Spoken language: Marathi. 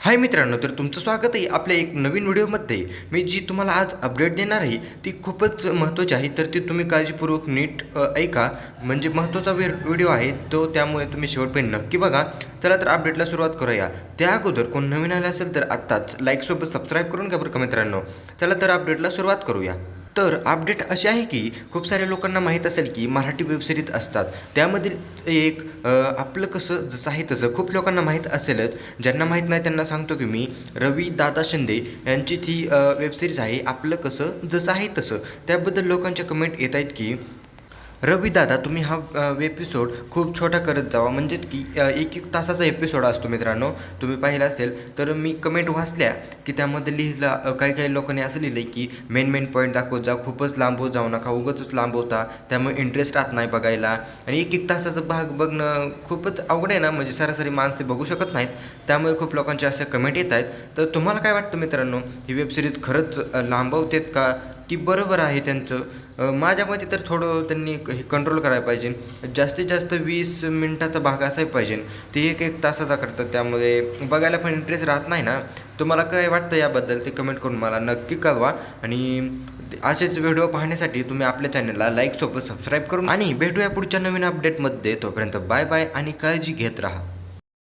हाय मित्रांनो, तर तुमचं स्वागत आहे आपल्या एक नवीन व्हिडिओमध्ये. मी जी तुम्हाला आज अपडेट देणार आहे ती खूपच महत्त्वाची आहे, तर ती तुम्ही काळजीपूर्वक नीट ऐका. म्हणजे महत्त्वाचा व्हिडिओ आहे तो, त्यामुळे तुम्ही शेवटपर्यंत नक्की बघा. चला तर अपडेटला सुरुवात करूया. त्या अगोदर कोण नवीन आलं असेल तर आत्ताच लाईकसोबत सबस्क्राईब करून घ्या बरं का मित्रांनो. चला तर अपडेटला सुरुवात करूया. तर अपडेट अशी आहे की खूप साऱ्या लोकांना माहीत असेल की मराठी वेबसिरीज असतात. त्यामधील एक आपलं कसं जसं आहे तसं खूप लोकांना माहीत असेलच. ज्यांना माहीत नाही त्यांना सांगतो की मी रवी दादा शिंदे यांची ती वेबसिरीज आहे आपलं कसं जसं आहे तसं. त्याबद्दल लोकांच्या कमेंट येत आहेत की रवी दादा तुम्ही हा एपिसोड खूप छोटा करत जावा. म्हणजे की एक एक तासाचा एपिसोड असतो मित्रांनो, तुम्ही पाहिलं असेल. तर मी कमेंट वाचल्या की त्यामध्ये काही काही लोकांनी असं लिहिलं आहे की मेन पॉईंट दाखवत जा, खूपच लांबवत जाऊ नका, उगाचच लांबवता, त्यामुळे इंटरेस्ट राहत नाही बघायला. आणि एक एक तासाचा भाग बघणं खूपच अवघड आहे ना, म्हणजे सरासरी माणसे बघू शकत नाहीत. त्यामुळे खूप लोकांच्या अशा कमेंट येत आहेत. तर तुम्हाला काय वाटतं मित्रांनो, ही वेबसिरीज खरंच लांबवतात का की बरोबर आहे त्यांचं? माझ्या मते तर थोडं त्यांनी हे कंट्रोल करायला पाहिजे. जास्तीत जास्त 20 मिनिटाचा भाग असायला पाहिजे. ते एक एक तासाचा करतात, त्यामुळे बघायला पण इंटरेस्ट राहत नाही ना. तुम्हाला काय वाटतं याबद्दल ते कमेंट करून मला नक्की कळवा. आणि असेच व्हिडिओ पाहण्यासाठी तुम्ही आपल्या चॅनलला लाईकसोबत सबस्क्राईब करून आणि भेटूया पुढच्या नवीन अपडेटमध्ये. तोपर्यंत बाय बाय आणि काळजी घेत राहा.